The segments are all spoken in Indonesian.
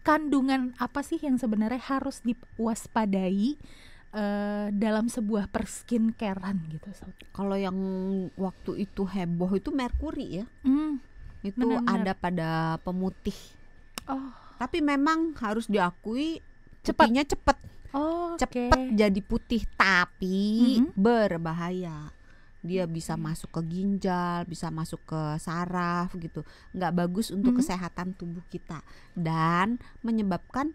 kandungan apa sih yang sebenarnya harus diwaspadai dalam sebuah perskincarean gitu Sob? Kalau yang waktu itu heboh itu merkuri ya. Itu Benar-benar. ada pada pemutih. Oh, Tapi memang harus diakui Cepat. putihnya cepet. oke. Cepet jadi putih, tapi Mm-mm. berbahaya. Dia bisa masuk ke ginjal, bisa masuk ke saraf gitu. Nggak bagus untuk kesehatan tubuh kita dan menyebabkan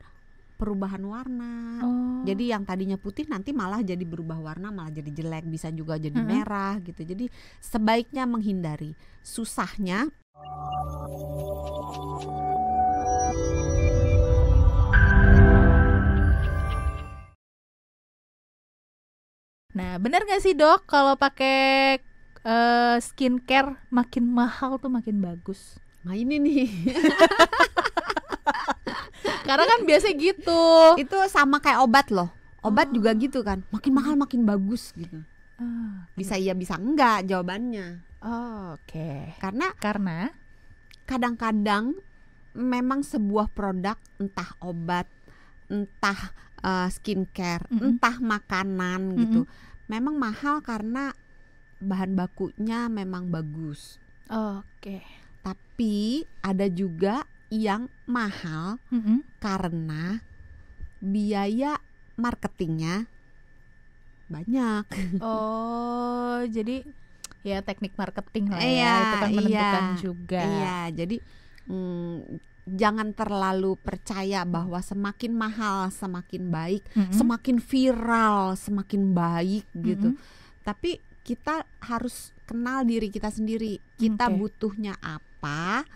perubahan warna. Oh. Jadi yang tadinya putih nanti malah jadi berubah warna, malah jadi jelek, bisa juga jadi merah gitu. Jadi sebaiknya menghindari. Susahnya Nah, benar nggak sih dok kalau pakai skincare makin mahal tuh makin bagus? nah ini nih. Karena kan biasa gitu. Itu sama kayak obat loh. Obat juga gitu kan. Makin mahal makin bagus gitu. Bisa iya bisa enggak jawabannya. Oke. Karena Karena kadang-kadang memang sebuah produk, entah obat, entah skincare, entah makanan gitu, memang mahal karena bahan bakunya memang bagus. oke. Tapi ada juga yang mahal karena biaya marketingnya banyak. Oh, jadi ya teknik marketing lah ya. Iya, Itu kan menentukan iya, juga. Iya, jadi jangan terlalu percaya bahwa semakin mahal semakin baik, semakin viral semakin baik gitu. Tapi kita harus kenal diri kita sendiri. Kita Oke. butuhnya apa?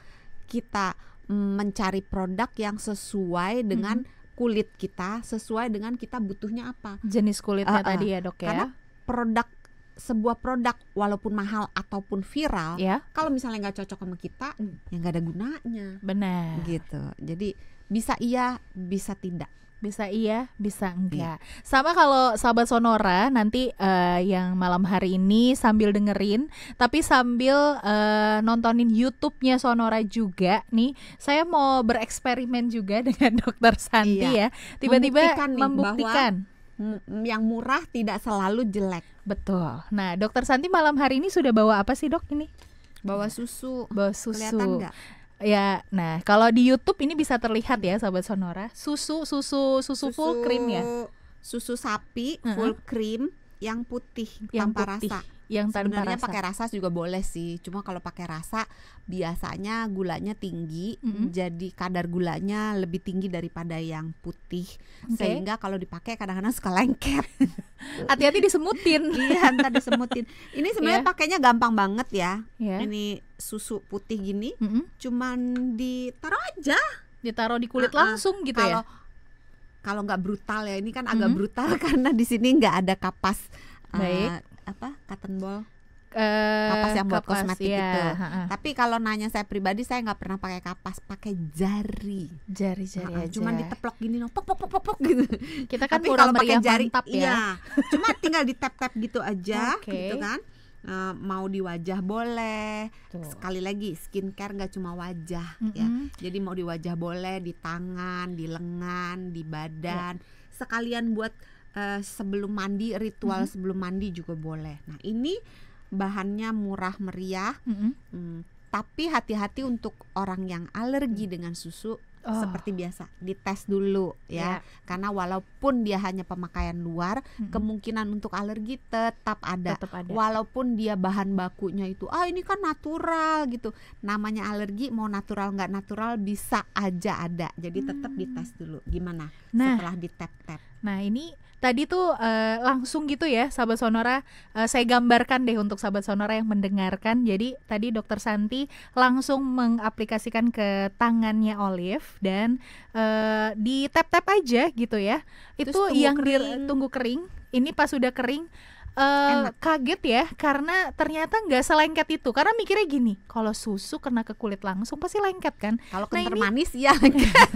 Kita mencari produk yang sesuai dengan kulit kita, sesuai dengan kita butuhnya apa. Jenis kulitnya tadi ya dok ya. Karena sebuah produk walaupun mahal ataupun viral, Ya, kalau misalnya nggak cocok sama kita, ya nggak ada gunanya benar. gitu. Jadi bisa iya, bisa tidak. Bisa iya, bisa enggak. Sama kalau sahabat Sonora nanti yang malam hari ini sambil dengerin, tapi sambil nontonin YouTube-nya Sonora juga nih. Saya mau bereksperimen juga dengan Dokter Santi Iya. ya. Tiba-tiba Membuktikan nih membuktikan. Yang murah tidak selalu jelek. Betul. Nah, Dokter Santi malam hari ini sudah bawa apa sih dok ini? Bawa susu, Bawa susu. kelihatan nggak? Ya, nah kalau di YouTube ini bisa terlihat ya sahabat Sonora, susu full cream ya, Susu sapi full cream yang putih yang tanpa putih, rasa. yang tanpa Sebenarnya rasa. pakai rasa juga boleh sih. Cuma kalau pakai rasa biasanya gulanya tinggi, jadi kadar gulanya lebih tinggi daripada yang putih. Oke. Sehingga kalau dipakai kadang-kadang suka lengket. Hati-hati disemutin. Iya, ntar disemutin. Ini sebenarnya Iya. pakainya gampang banget ya. Ya. Ini susu putih gini, Mm-mm. cuman ditaruh aja. Ditaruh di kulit langsung gitu ya. Kalau nggak brutal ya, ini kan agak brutal karena di sini nggak ada kapas. Baik. Cotton ball, kapas yang buat kosmetik ya, itu. Tapi kalau nanya saya pribadi, saya nggak pernah pakai kapas, pakai jari. Jari-jari aja. Cuman diteplok gini, pok pok pok pok gitu. Kita kan Tapi murah kalau pakai meriah jari, mantap ya. iya. Cuma tinggal di tap-tap gitu aja, Oke. gitu kan. Mau di wajah boleh. Tuh. Sekali lagi, skincare nggak cuma wajah ya. Jadi mau di wajah boleh, di tangan, di lengan, di badan. Sekalian buat sebelum mandi, ritual sebelum mandi juga boleh. Nah, ini bahannya murah meriah. Tapi hati-hati untuk orang yang alergi dengan susu. Seperti biasa, dites dulu ya. Karena walaupun dia hanya pemakaian luar, kemungkinan untuk alergi tetap ada. Walaupun dia bahan bakunya itu, ini kan natural gitu. Namanya alergi, mau natural nggak natural bisa aja ada. Jadi tetap dites dulu. Gimana setelah ditap-tap? Nah ini tadi tuh langsung gitu ya sahabat Sonora, saya gambarkan deh untuk sahabat Sonora yang mendengarkan. Jadi tadi Dokter Santi langsung mengaplikasikan ke tangannya Olive dan di tap-tap aja gitu ya. Itu Terus yang tunggu kering. Ini pas sudah kering kaget ya karena ternyata nggak selengket itu. Karena mikirnya gini, kalau susu kena ke kulit langsung pasti lengket kan. Kalau kental ini manis ya lengket.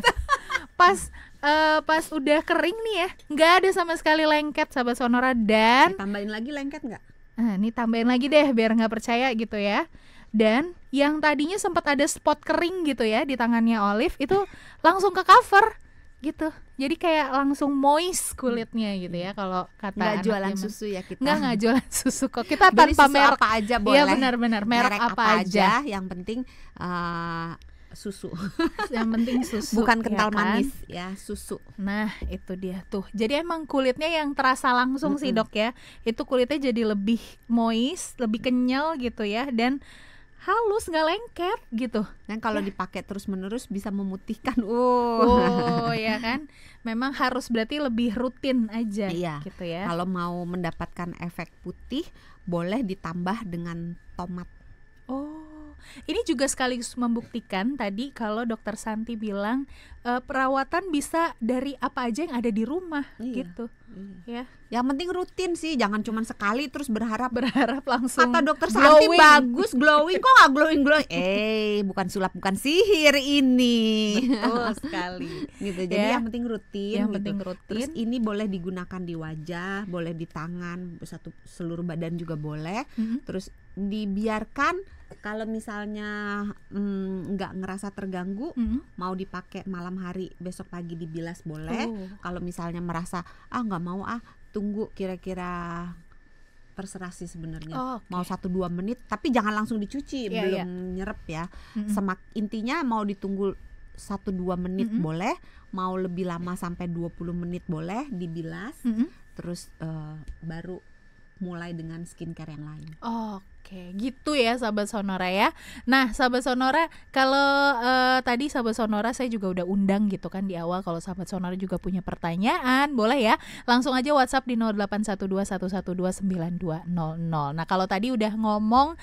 Pas udah kering nih ya, nggak ada sama sekali lengket sahabat Sonora. Dan Tambahin lagi lengket nggak? ini tambahin lagi deh biar nggak percaya gitu ya. Dan yang tadinya sempat ada spot kering gitu ya di tangannya Olive itu langsung ke cover gitu. Jadi kayak langsung moist kulitnya gitu ya kalau kata Nggak anak jualan zaman. susu ya kita. Nggak jualan susu kok. Kita Beli tanpa susu merek. apa aja boleh. Iya benar-benar merek apa aja. Yang penting susu. Yang penting susu. Bukan kental ya kan? manis ya, susu. Nah itu dia tuh. Jadi emang kulitnya yang terasa langsung sih dok ya. Itu kulitnya jadi lebih moist, lebih kenyal gitu ya. Dan halus, nggak lengket gitu. Dan kalau dipakai terus-menerus bisa memutihkan. Oh ya kan. Memang harus berarti lebih rutin aja Iya. gitu ya. Kalau mau mendapatkan efek putih, boleh ditambah dengan tomat. Oh, ini juga sekaligus membuktikan tadi kalau dokter Santi bilang perawatan bisa dari apa aja yang ada di rumah gitu. Ya. Yang penting rutin sih, jangan cuma sekali terus berharap Langsung kata dokter Santi glowing. bagus glowing, kok nggak glowing. Bukan sulap, bukan sihir ini. Betul sekali. Gitu. Jadi yang penting rutin. Yang gitu. penting rutin. Terus ini boleh digunakan di wajah, boleh di tangan, seluruh badan juga boleh. Terus dibiarkan kalau misalnya nggak ngerasa terganggu, mau dipakai malam hari, besok pagi dibilas boleh. Kalau misalnya merasa nggak mau tunggu kira-kira, terserah sih sebenarnya. Mau 1-2 menit, tapi jangan langsung dicuci, belum nyerep ya. Intinya mau ditunggu 1-2 menit boleh, mau lebih lama sampai 20 menit boleh dibilas. Terus baru mulai dengan skincare yang lain. Oke, gitu ya sahabat Sonora ya. Nah sahabat Sonora, kalau tadi sahabat Sonora saya juga udah undang gitu kan di awal, kalau sahabat Sonora juga punya pertanyaan boleh ya langsung aja WhatsApp di 081211292200. Nah kalau tadi udah ngomong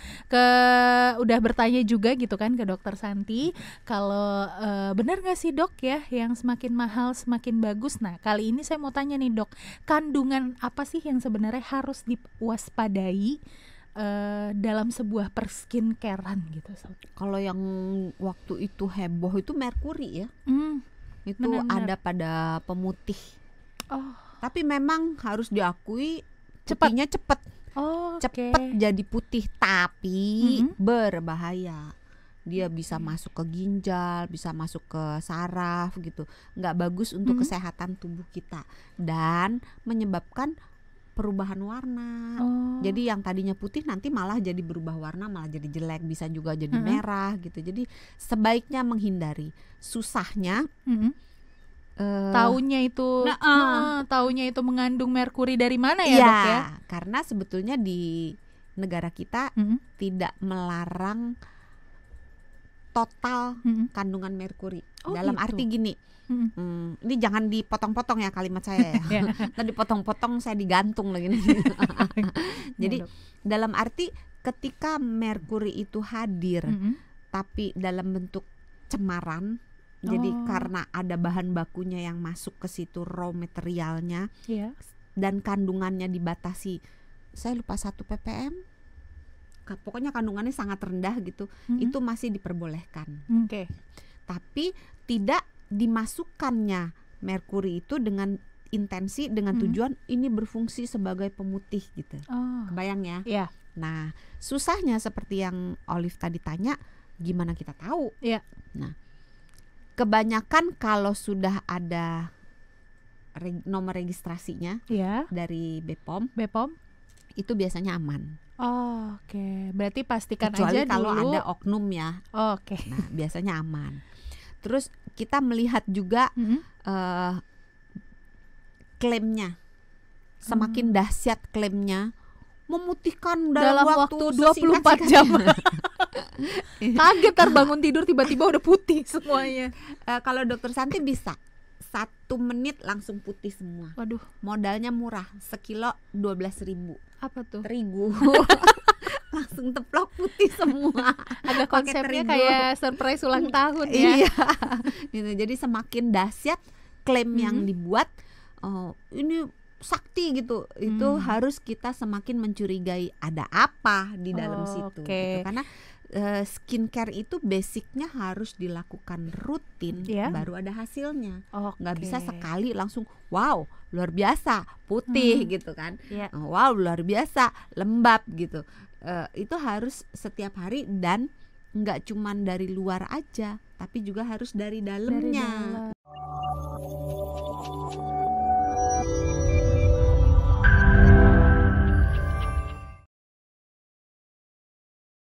udah bertanya juga gitu kan ke dokter Santi, kalau benar nggak sih dok ya yang semakin mahal semakin bagus. Nah kali ini saya mau tanya nih dok, kandungan apa sih yang sebenarnya harus diwaspadai dalam sebuah perskincarean gitu? Kalau yang waktu itu heboh itu merkuri ya, itu benar-benar ada pada pemutih. Tapi memang harus diakui putihnya cepet. Cepet jadi putih, tapi berbahaya. Dia bisa masuk ke ginjal, bisa masuk ke saraf gitu. Nggak bagus untuk kesehatan tubuh kita dan menyebabkan perubahan warna. Jadi yang tadinya putih nanti malah jadi berubah warna, malah jadi jelek, bisa juga jadi merah gitu. Jadi sebaiknya menghindari. Susahnya taunya itu mengandung merkuri dari mana ya dok ya? Karena sebetulnya di negara kita tidak melarang total kandungan merkuri. Dalam gitu. arti gini, ini jangan dipotong-potong ya kalimat saya ya. Tadi potong-potong saya digantung lagi nih. Jadi dalam arti ketika merkuri itu hadir, tapi dalam bentuk cemaran. Jadi karena ada bahan bakunya yang masuk ke situ, raw materialnya, dan kandungannya dibatasi. Saya lupa 1 ppm. Pokoknya kandungannya sangat rendah gitu. Itu masih diperbolehkan. Tapi tidak dimasukkannya merkuri itu dengan intensi, dengan tujuan ini berfungsi sebagai pemutih gitu. Kebayang ya? Nah, susahnya seperti yang Olive tadi tanya, gimana kita tahu? Nah, kebanyakan kalau sudah ada nomor registrasinya dari BPOM itu biasanya aman. Berarti pastikan kecuali aja kalau dulu ada oknum ya. Nah, biasanya aman. Terus kita melihat juga klaimnya, semakin dahsyat klaimnya, memutihkan dalam waktu 24 jam. Kaget bangun tidur tiba-tiba udah putih semuanya. Kalau dokter Santi bisa 1 menit langsung putih semua. Waduh. Modalnya murah, sekilo 12.000. Apa tuh? Terigu. Langsung teplok putih semua. Agak konsepnya kayak surprise ulang tahun ya. Iya. Gitu. Jadi semakin dahsyat klaim yang dibuat, ini sakti gitu. Itu harus kita semakin mencurigai ada apa di dalam situ. Gitu. Karena skincare itu basicnya harus dilakukan rutin, baru ada hasilnya. Nggak bisa sekali langsung wow luar biasa putih gitu kan, wow luar biasa lembab gitu. Itu harus setiap hari, dan nggak cuman dari luar aja, tapi juga harus dari dalamnya.